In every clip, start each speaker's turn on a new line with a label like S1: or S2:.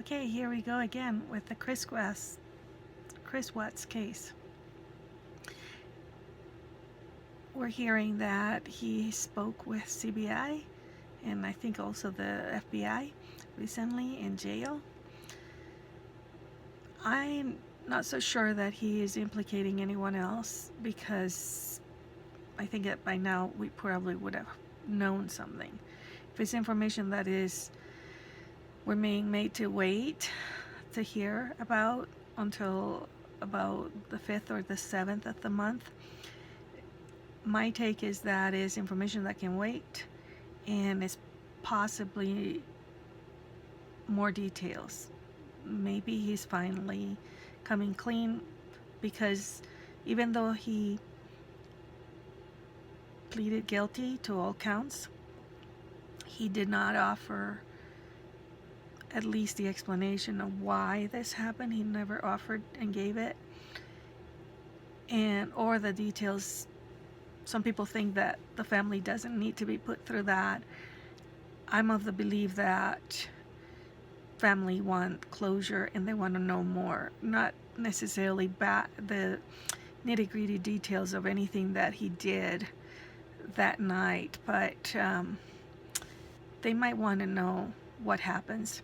S1: Okay, here we go again with the Chris Watts case. We're hearing that he spoke with CBI and I think also the FBI recently in jail. I'm not so sure that he is implicating anyone else because I think that by now we probably would have known something. If it's information that we're being made to wait to hear about until about the 5th or the 7th of the month, my take is that is information that can wait and is possibly more details. Maybe he's finally coming clean, because even though he pleaded guilty to all counts, he did not offer at least the explanation of why this happened. He never offered and gave it, or the details. Some people think that the family doesn't need to be put through that. I'm of the belief that family want closure and they want to know more, not necessarily the nitty-gritty details of anything that he did that night, but they might want to know what happens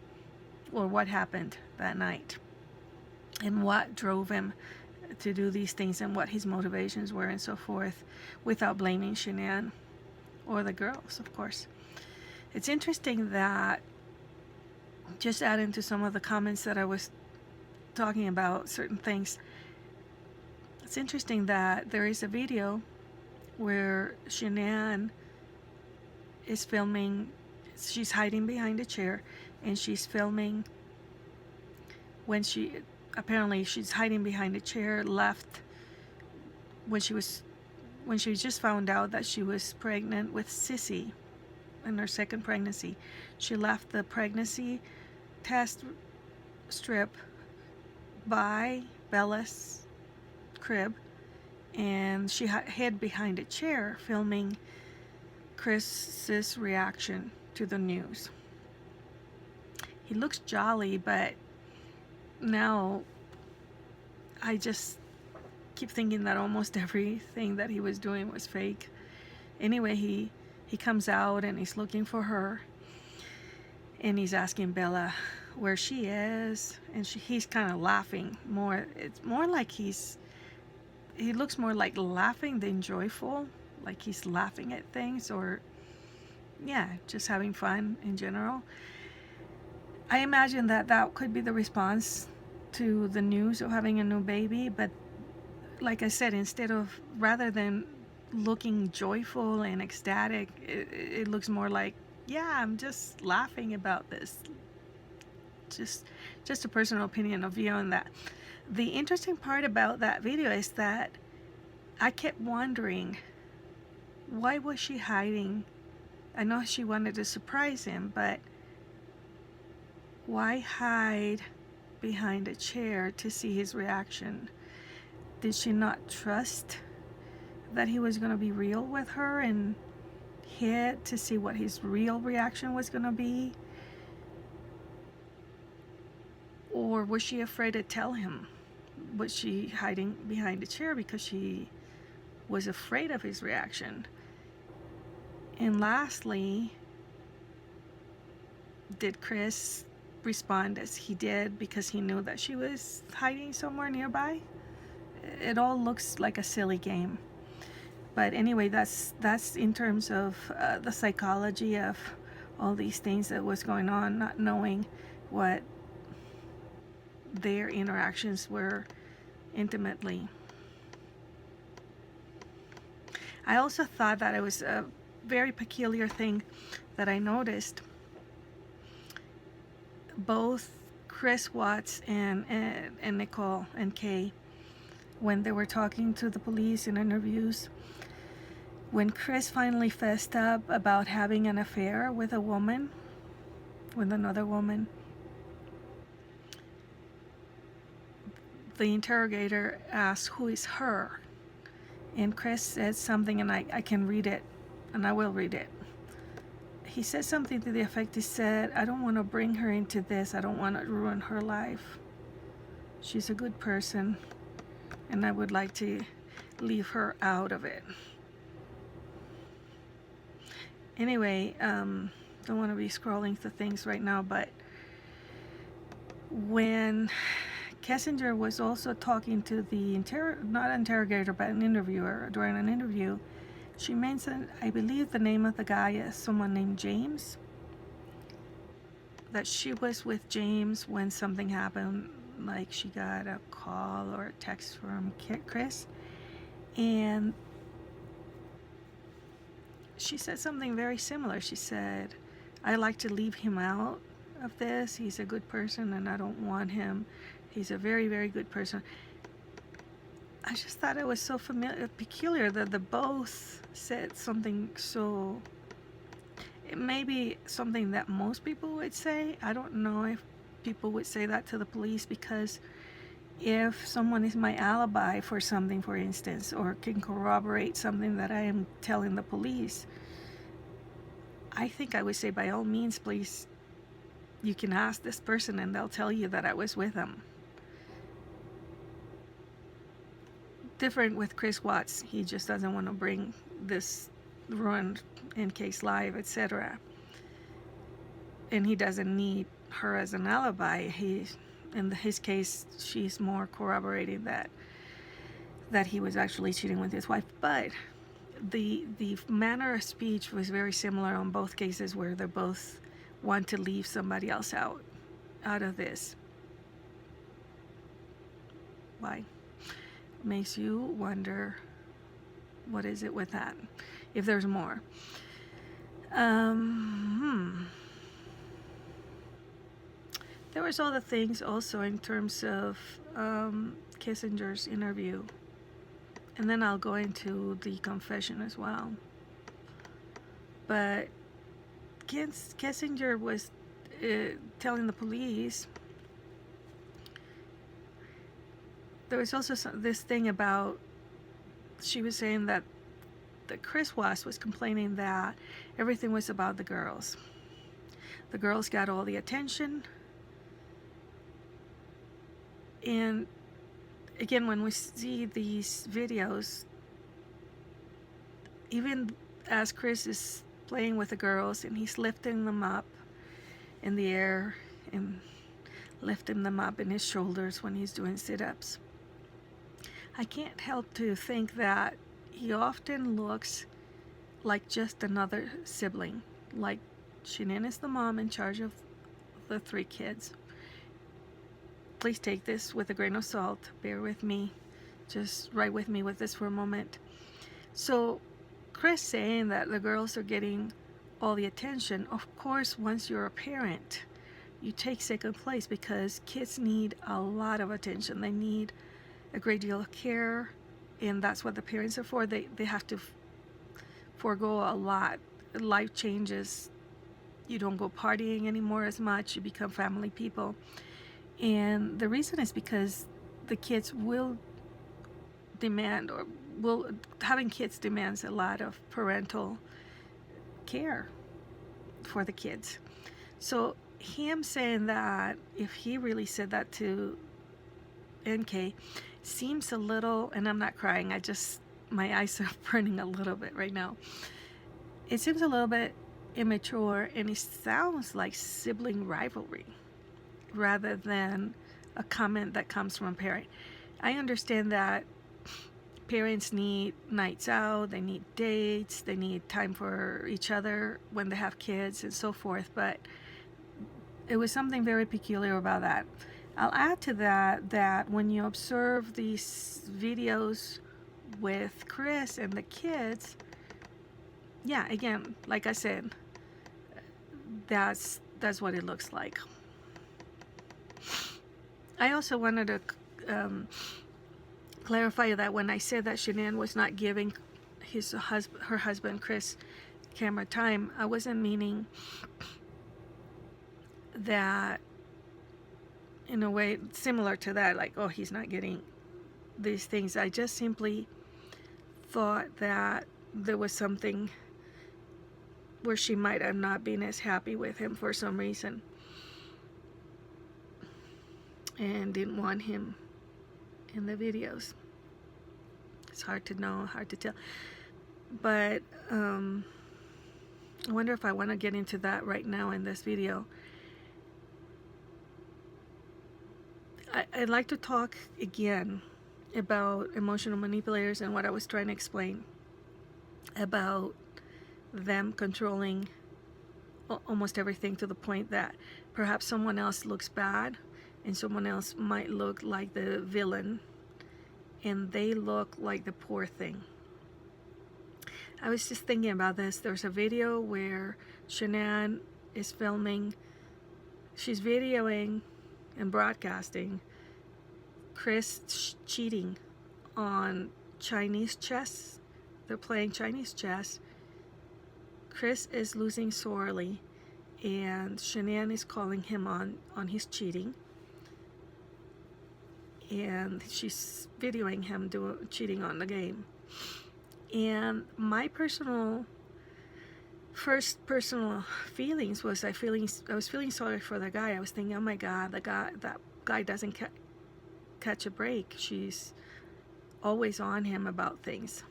S1: or what happened that night and what drove him to do these things and what his motivations were and so forth, without blaming Shanann or the girls, of course. It's interesting that, just adding to some of the comments that I was talking about certain things, it's interesting that there is a video where Shanann is filming. She's hiding behind a chair and she's filming when she's hiding behind a chair, left when she just found out that she was pregnant with Sissy in her second pregnancy. She left the pregnancy test strip by Bella's crib and she hid behind a chair filming Chris's reaction to the news. He looks jolly, but now I just keep thinking that almost everything that he was doing was fake. Anyway, he comes out and he's looking for her and he's asking Bella where she is, and he's kind of laughing more. It's more like he looks more like laughing than joyful, like he's laughing at things, or just having fun in general. I imagine that could be the response to the news of having a new baby, but like I said, rather than looking joyful and ecstatic, it looks more like, I'm just laughing about this. Just a personal opinion of view on that. The interesting part about that video is that I kept wondering, why was she hiding? I know she wanted to surprise him, but why hide behind a chair to see his reaction? Did she not trust that he was going to be real with her and hid to see what his real reaction was going to be? Or was she afraid to tell him? Was she hiding behind a chair because she was afraid of his reaction? And lastly, did Chris respond as he did because he knew that she was hiding somewhere nearby? It all looks like a silly game. But anyway, that's in terms of the psychology of all these things that was going on, not knowing what their interactions were intimately. I also thought that it was a very peculiar thing that I noticed. Both Chris Watts and Nicole and Kay, when they were talking to the police in interviews, when Chris finally fessed up about having an affair with another woman, the interrogator asked, who is her? And Chris said something, and I can read it, and I will read it. he said something to the effect, he said, I don't want to bring her into this. I don't want to ruin her life. She's a good person, and I would like to leave her out of it. Anyway, don't want to be scrolling through things right now, but when Kessinger was also talking to the not interrogator, but an interviewer during an interview, she mentioned, I believe the name of the guy is someone named James, that she was with James when something happened, like she got a call or a text from Chris, and she said something very similar. She said, I like to leave him out of this. He's a good person and I don't want him. He's a very, very good person. I just thought it was so peculiar that the both said something so... It may be something that most people would say. I don't know if people would say that to the police, because if someone is my alibi for something, for instance, or can corroborate something that I am telling the police, I think I would say, by all means, please, you can ask this person and they'll tell you that I was with them. Different with Chris Watts. He just doesn't want to bring this ruined NK's life, etc. And he doesn't need her as an alibi. In his case, she's more corroborating that he was actually cheating with his wife. But the manner of speech was very similar on both cases, where they both want to leave somebody else out of this. Why? Makes you wonder, what is it with that? If there's more. There was other things also in terms of Kissinger's interview. And then I'll go into the confession as well. But Kissinger was telling the police. There was also this thing about, she was saying that Chris Watts was complaining that everything was about the girls. The girls got all the attention. And again, when we see these videos, even as Chris is playing with the girls and he's lifting them up in the air and lifting them up in his shoulders when he's doing sit-ups, I can't help to think that he often looks like just another sibling. Like Shanann is the mom in charge of the 3 kids. Please take this with a grain of salt. Bear with me. Just ride with me with this for a moment. So Chris saying that the girls are getting all the attention, of course, once you're a parent, you take second place, because kids need a lot of attention. They need a great deal of care, and that's what the parents are for. They have to forego a lot. Life changes. You don't go partying anymore as much. You become family people. And the reason is because the kids will demand, having kids demands a lot of parental care for the kids. So him saying that, if he really said that to NK, seems a little, and I'm not crying, my eyes are burning a little bit right now. It seems a little bit immature, and it sounds like sibling rivalry rather than a comment that comes from a parent. I understand that parents need nights out, they need dates, they need time for each other when they have kids and so forth, but it was something very peculiar about that. I'll add to that when you observe these videos with Chris and the kids, yeah, again, like I said, that's what it looks like. I also wanted to clarify that when I said that Shanann was not giving her husband Chris camera time, I wasn't meaning that in a way similar to that, like, oh, he's not getting these things. I just simply thought that there was something where she might have not been as happy with him for some reason and didn't want him in the videos. It's hard to know, hard to tell. But I wonder if I want to get into that right now in this video. I'd like to talk again about emotional manipulators and what I was trying to explain about them controlling almost everything, to the point that perhaps someone else looks bad and someone else might look like the villain and they look like the poor thing. I was just thinking about this. There's a video where Shanann is filming, she's videoing and broadcasting Chris cheating on Chinese chess. They're playing Chinese chess. Chris is losing sorely, and Shanann is calling him on his cheating. And she's videoing him cheating on the game. And my first personal feelings was I was feeling sorry for the guy. I was thinking, oh my God, that guy doesn't catch a break. She's always on him about things,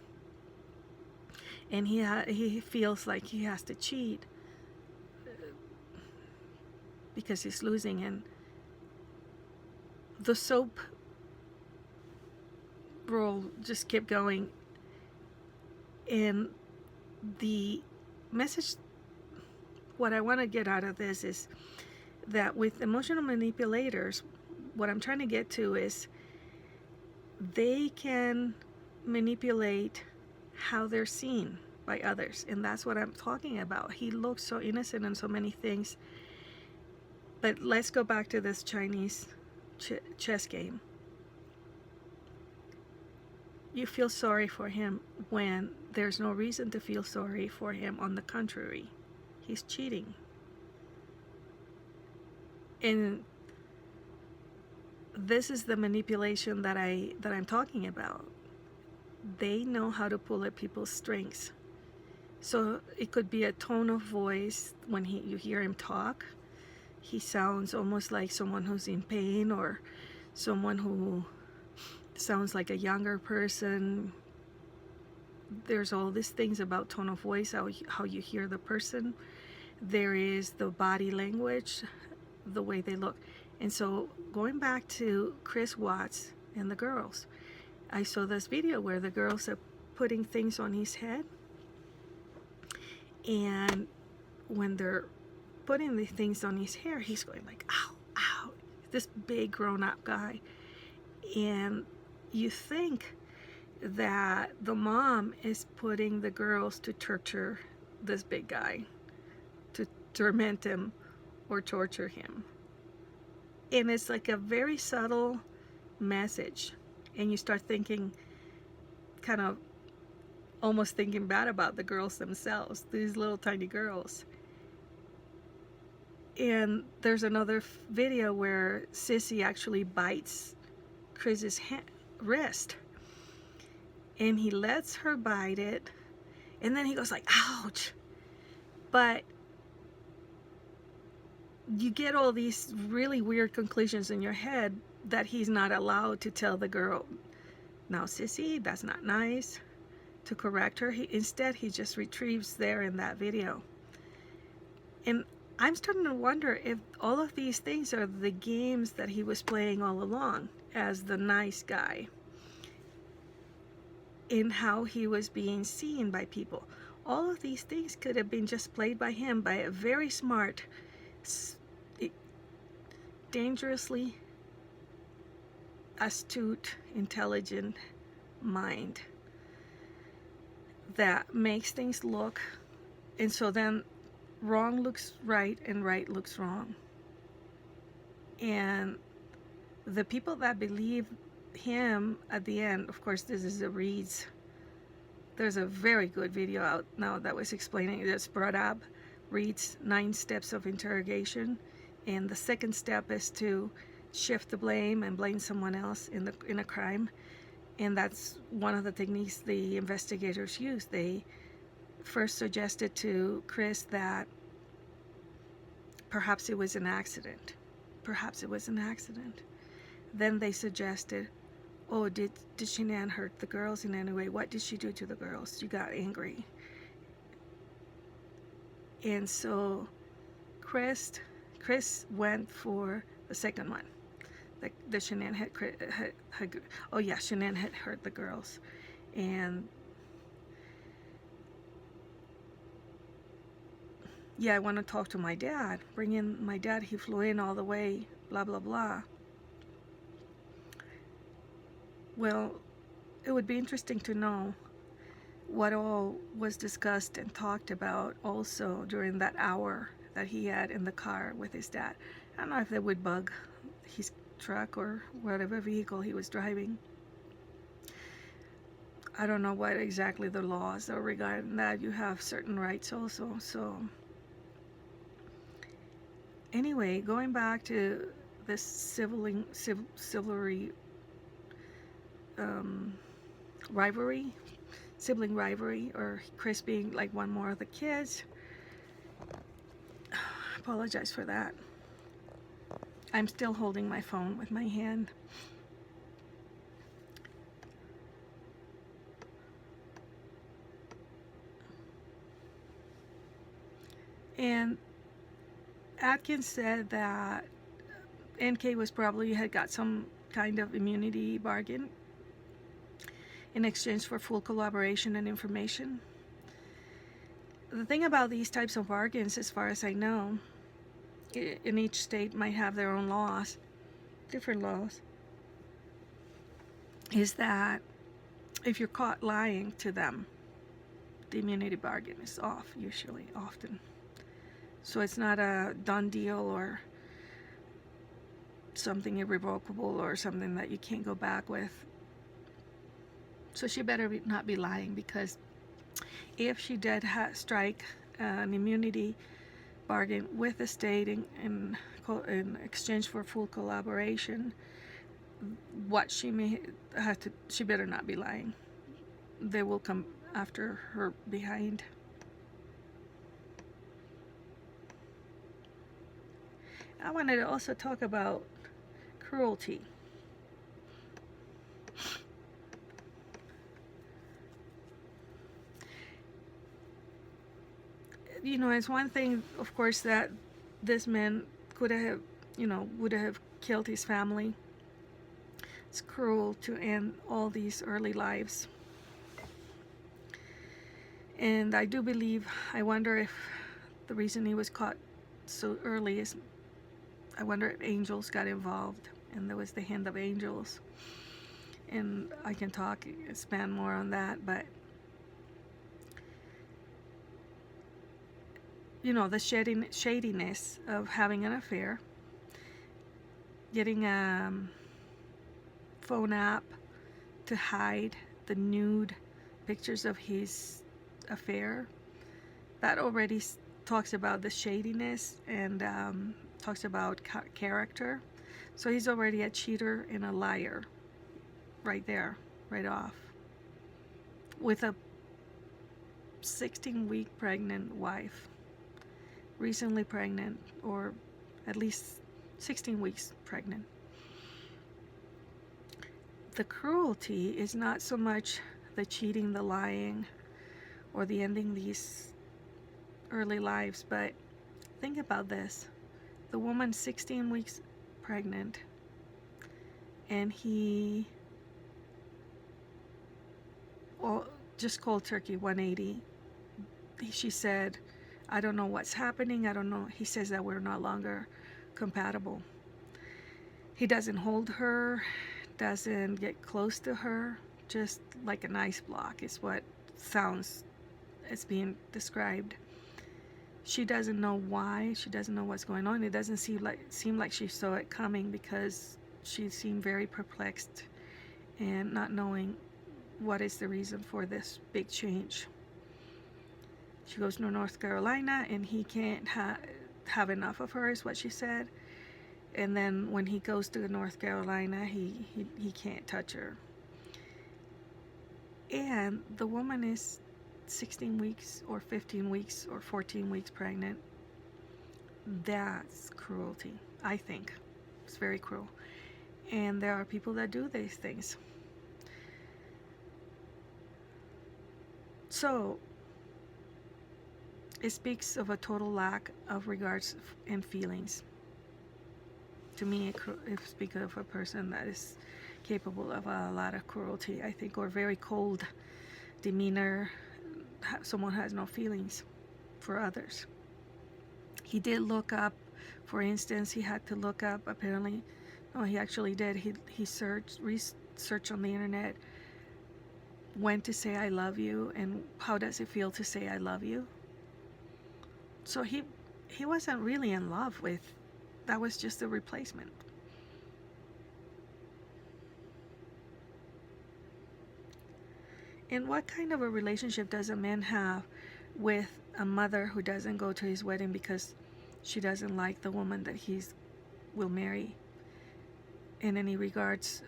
S1: and he feels like he has to cheat because he's losing. And the soap roll just kept going. And the message, what I want to get out of this is that with emotional manipulators, what I'm trying to get to is they can manipulate how they're seen by others. And that's what I'm talking about. He looks so innocent in so many things. But let's go back to this Chinese chess game. You feel sorry for him when there's no reason to feel sorry for him. On the contrary, he's cheating. And this is the manipulation that I'm talking about. They know how to pull at people's strengths. So it could be a tone of voice when you hear him talk. He sounds almost like someone who's in pain, or someone who sounds like a younger person. There's all these things about tone of voice, how you hear the person. There is the body language, the way they look. And so going back to Chris Watts and the girls, I saw this video where the girls are putting things on his head, and when they're putting the things on his hair, he's going like, ow, ow, this big grown-up guy. And you think that the mom is putting the girls to torture this big guy, to torment him or torture him. And it's like a very subtle message. And you start thinking, kind of almost thinking bad about the girls themselves, these little tiny girls. And there's another video where Sissy actually bites Chris's wrist, and he lets her bite it, and then he goes like, ouch. But you get all these really weird conclusions in your head that he's not allowed to tell the girl, now Sissy, that's not nice, to correct her. Instead he just retrieves there in that video. And I'm starting to wonder if all of these things are the games that he was playing all along as the nice guy, in how he was being seen by people. All of these things could have been just played by him, by a very smart, dangerously astute, intelligent mind that makes things look, and so then wrong looks right and right looks wrong. And the people that believe him at the end, of course, this is a Reed's. There's a very good video out now that was explaining this, brought up Reed's 9 steps of interrogation. And the second step is to shift the blame and blame someone else in a crime. And that's one of the techniques the investigators use. They first suggested to Chris that perhaps it was an accident. Perhaps it was an accident. Then they suggested, oh, did Shanann hurt the girls in any way? What did she do to the girls? She got angry. And so Chris went for the second one. The Shanann had oh yeah, Shanann had hurt the girls. And yeah, I want to talk to my dad. Bring in my dad. He flew in all the way, blah, blah, blah. Well, it would be interesting to know what all was discussed and talked about also during that hour that he had in the car with his dad. I don't know if they would bug his truck or whatever vehicle he was driving. I don't know what exactly the laws are regarding that. You have certain rights also. So anyway, going back to this sibling rivalry, or Chris being like one more of the kids. I apologize for that. I'm still holding my phone with my hand. And Atkins said that NK was probably had got some kind of immunity bargain in exchange for full collaboration and information. The thing about these types of bargains, as far as I know, in each state might have their own laws, different laws, is that if you're caught lying to them, the immunity bargain is off, usually, often. So it's not a done deal or something irrevocable or something that you can't go back with. So she better not be lying, because if she did strike an immunity bargain with the state in exchange for full collaboration, what she may have to, she better not be lying. They will come after her behind. I wanted to also talk about cruelty. You know, it's one thing, of course, that this man could have, would have killed his family. It's cruel to end all these early lives. And I do believe, I wonder if the reason he was caught so early is, I wonder if angels got involved and there was the hand of angels. And I can expand more on that, but the shadiness of having an affair, getting a phone app to hide the nude pictures of his affair, that already talks about the shadiness and talks about character. So he's already a cheater and a liar right there, right off, with a 16-week pregnant wife, recently pregnant, or at least 16 weeks pregnant. The cruelty is not so much the cheating, the lying, or the ending these early lives, but think about this. The woman 16 weeks pregnant, and he just cold turkey 180. She said, I don't know what's happening. I don't know. He says that we're no longer compatible. He doesn't hold her, doesn't get close to her, just like an ice block is what sounds it's being described. She doesn't know why. She doesn't know what's going on. It doesn't seem like she saw it coming, because she seemed very perplexed and not knowing what is the reason for this big change. She goes to North Carolina, and he can't have enough of her, is what she said. And then when he goes to North Carolina, he can't touch her. And the woman is 16 weeks or 15 weeks or 14 weeks pregnant, that's cruelty, I think. It's very cruel. And there are people that do these things. So it speaks of a total lack of regards and feelings. To me, it speaks of a person that is capable of a lot of cruelty, I think, or very cold demeanor. Someone has no feelings for others. He did look up, for instance, he had to look up, apparently, no, he actually did. He researched on the internet when to say I love you and how does it feel to say I love you. So he wasn't really in love with, that was just a replacement. And what kind of a relationship does a man have with a mother who doesn't go to his wedding because she doesn't like the woman that he will marry in any regards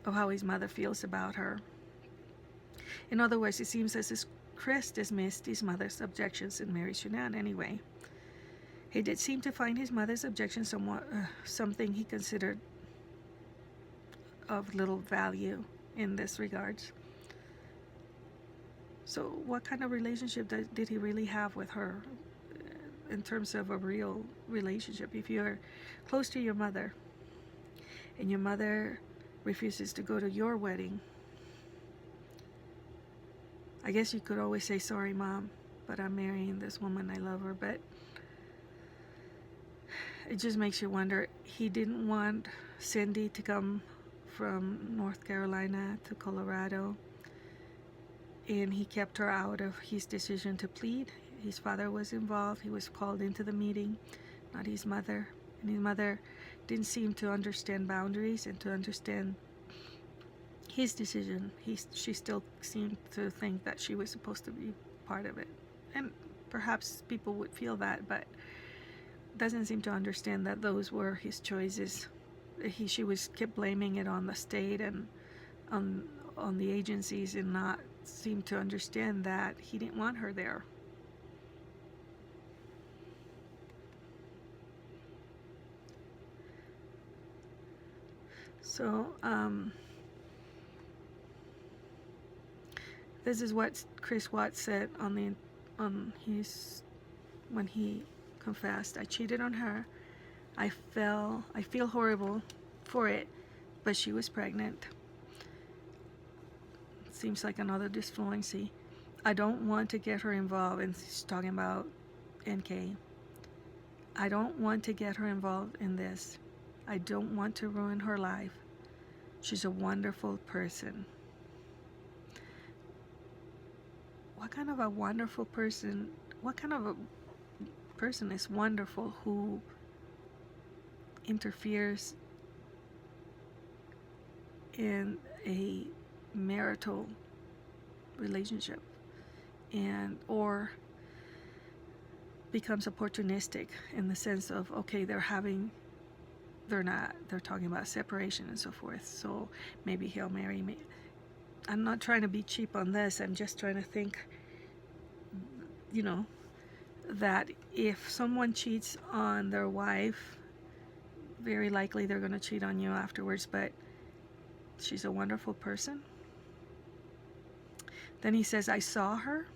S1: of how his mother feels about her? In other words, it seems as if Chris dismissed his mother's objections in marriage to Nan anyway. He did seem to find his mother's objections somewhat something he considered of little value in this regards. So what kind of relationship did he really have with her in terms of a real relationship? If you're close to your mother and your mother refuses to go to your wedding, I guess you could always say, sorry, Mom, but I'm marrying this woman. I love her. But it just makes you wonder. He didn't want Cindy to come from North Carolina to Colorado, and he kept her out of his decision to plead. His father was involved. He was called into the meeting, not his mother. And his mother didn't seem to understand boundaries and to understand his decision. She still seemed to think that she was supposed to be part of it. And perhaps people would feel that, but doesn't seem to understand that those were his choices. She kept blaming it on the state and on the agencies, and not seem to understand that he didn't want her there. So this is what Chris Watts said on his when he confessed. I cheated on her. I feel horrible for it, but she was pregnant. Seems like another disfluency. I don't want to get her involved, and he's talking about NK. I don't want to get her involved in this. I don't want to ruin her life. She's a wonderful person. What kind of a wonderful person? What kind of a person is wonderful who interferes in a marital relationship and or becomes opportunistic in the sense of, okay, they're talking about separation and so forth, so maybe he'll marry me. I'm not trying to be cheap on this. I'm just trying to think, that if someone cheats on their wife, very likely they're going to cheat on you afterwards, but she's a wonderful person. Then he says, I saw her,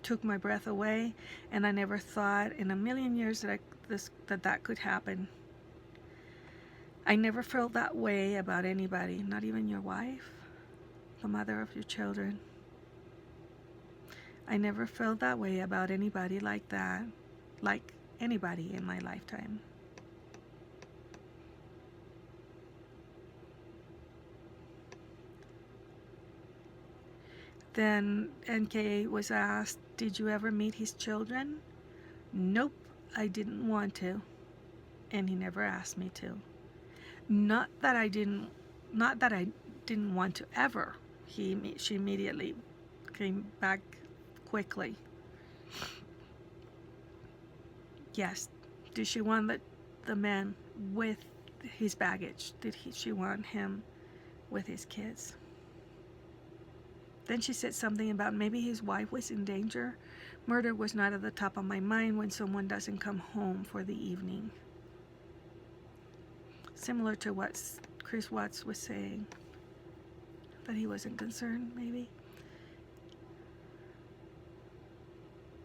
S1: took my breath away, and I never thought in a million years that could happen. I never felt that way about anybody, not even your wife, the mother of your children. I never felt that way about anybody like that, like anybody in my lifetime. Then NK was asked, did you ever meet his children? Nope, I didn't want to, and he never asked me to. Not that I didn't want to ever. She immediately came back quickly. Yes. Did she want the man with his baggage? She want him with his kids? Then she said something about maybe his wife was in danger. Murder was not at the top of my mind when someone doesn't come home for the evening. Similar to what Chris Watts was saying, that he wasn't concerned, maybe.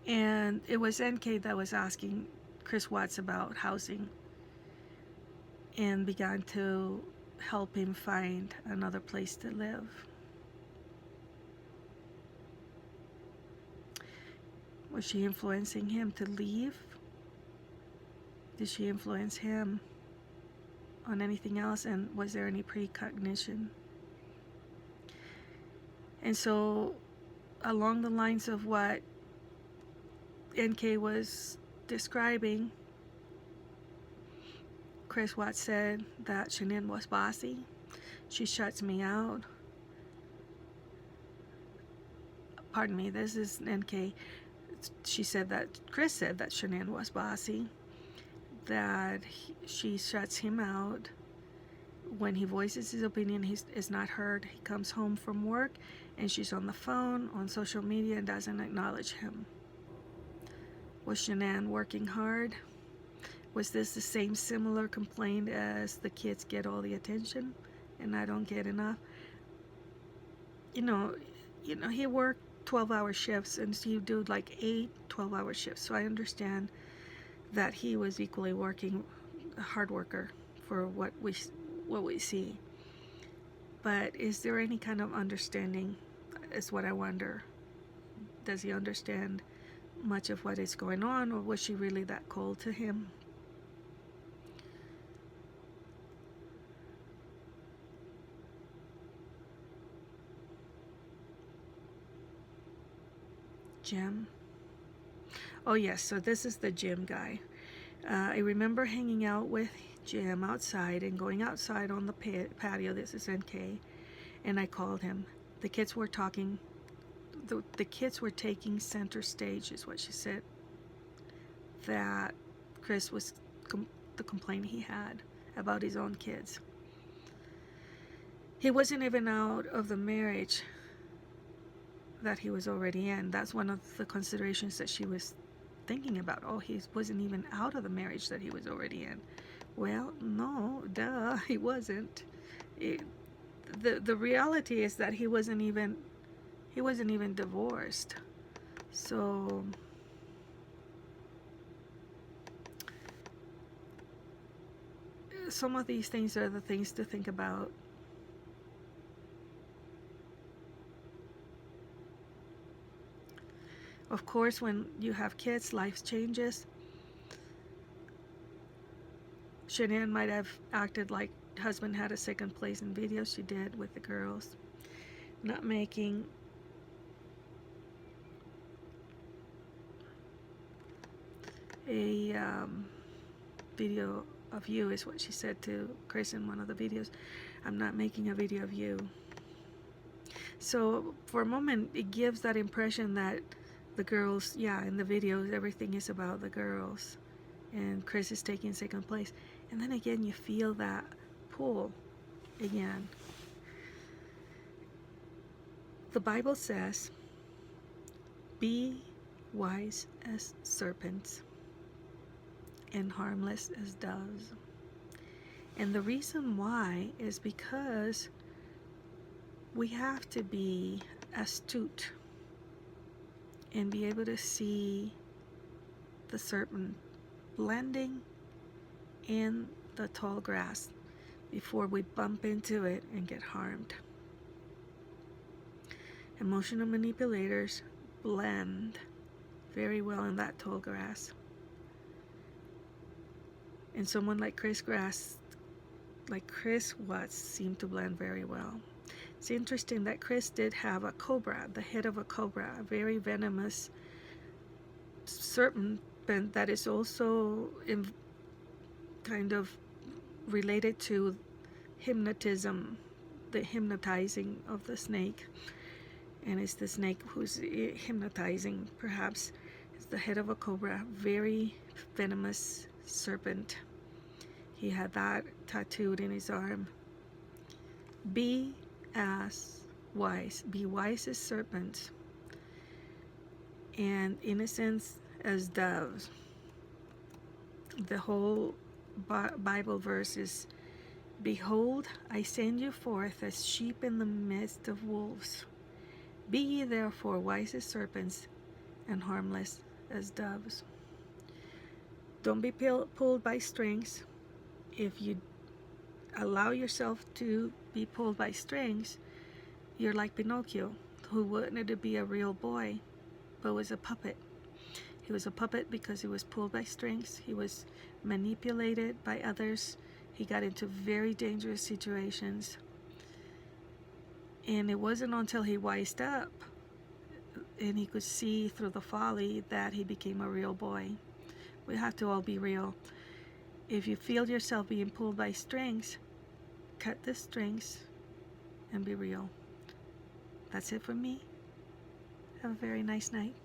S1: And it was NK that was asking Chris Watts about housing and began to help him find another place to live. Was she influencing him to leave? Did she influence him on anything else? And was there any precognition? And so, along the lines of what NK was describing, Chris Watts said that Shanann was bossy. She shuts me out. Pardon me, this is NK. She said that Chris said that Shanann was bossy, that she shuts him out. When he voices his opinion, he is not heard. He comes home from work and she's on the phone, on social media, and doesn't acknowledge him. Was Shanann working hard? Was this the same similar complaint as the kids get all the attention and I don't get enough? You know, he worked 12-hour shifts and he would do like 8 12-hour shifts. So I understand that he was equally working, a hard worker for what we see. But is there any kind of understanding, is what I wonder. Does he understand much of what is going on, or was she really that cold to him? Jim? Oh yes, so this is the Jim guy. I remember hanging out with Jim outside and going outside on the patio. This is NK. And I called him. The kids were talking. The kids were taking center stage, is what she said. That Chris was the complaint he had about his own kids. He wasn't even out of the marriage that he was already in. That's one of the considerations that she was thinking about. Oh, he wasn't even out of the marriage that he was already in. Well, no, duh, he wasn't. The reality is that he wasn't even divorced. So some of these things are the things to think about. Of course, when you have kids, life changes. Shanann might have acted like husband had a second place in videos. She did with the girls. Not making a video of you, is what she said to Chris in one of the videos. I'm not making a video of you. So for a moment, it gives that impression that the girls, yeah, in the videos, everything is about the girls, and Chris is taking second place. And then again, you feel that pull again. The Bible says, be wise as serpents and harmless as doves. And the reason why is because we have to be astute and be able to see the serpent blending in the tall grass before we bump into it and get harmed. Emotional manipulators blend very well in that tall grass. And someone like Chris Watts seemed to blend very well. It's interesting that Chris did have a cobra, the head of a cobra, a very venomous serpent that is also kind of related to hypnotism, the hypnotizing of the snake. And it's the snake who's hypnotizing, perhaps. It's the head of a cobra, very venomous serpent. He had that tattooed in his arm. Be as wise. Be wise as serpents and innocent as doves. The whole Bible verse is, behold, I send you forth as sheep in the midst of wolves. Be ye therefore wise as serpents and harmless as doves. Don't be pulled by strings. If you allow yourself to be pulled by strings, you're like Pinocchio, who wanted to be a real boy, but was a puppet. He was a puppet because he was pulled by strings. He was manipulated by others. He got into very dangerous situations. And it wasn't until he wised up and he could see through the folly that he became a real boy. We have to all be real. If you feel yourself being pulled by strings, cut the strings and be real. That's it for me. Have a very nice night.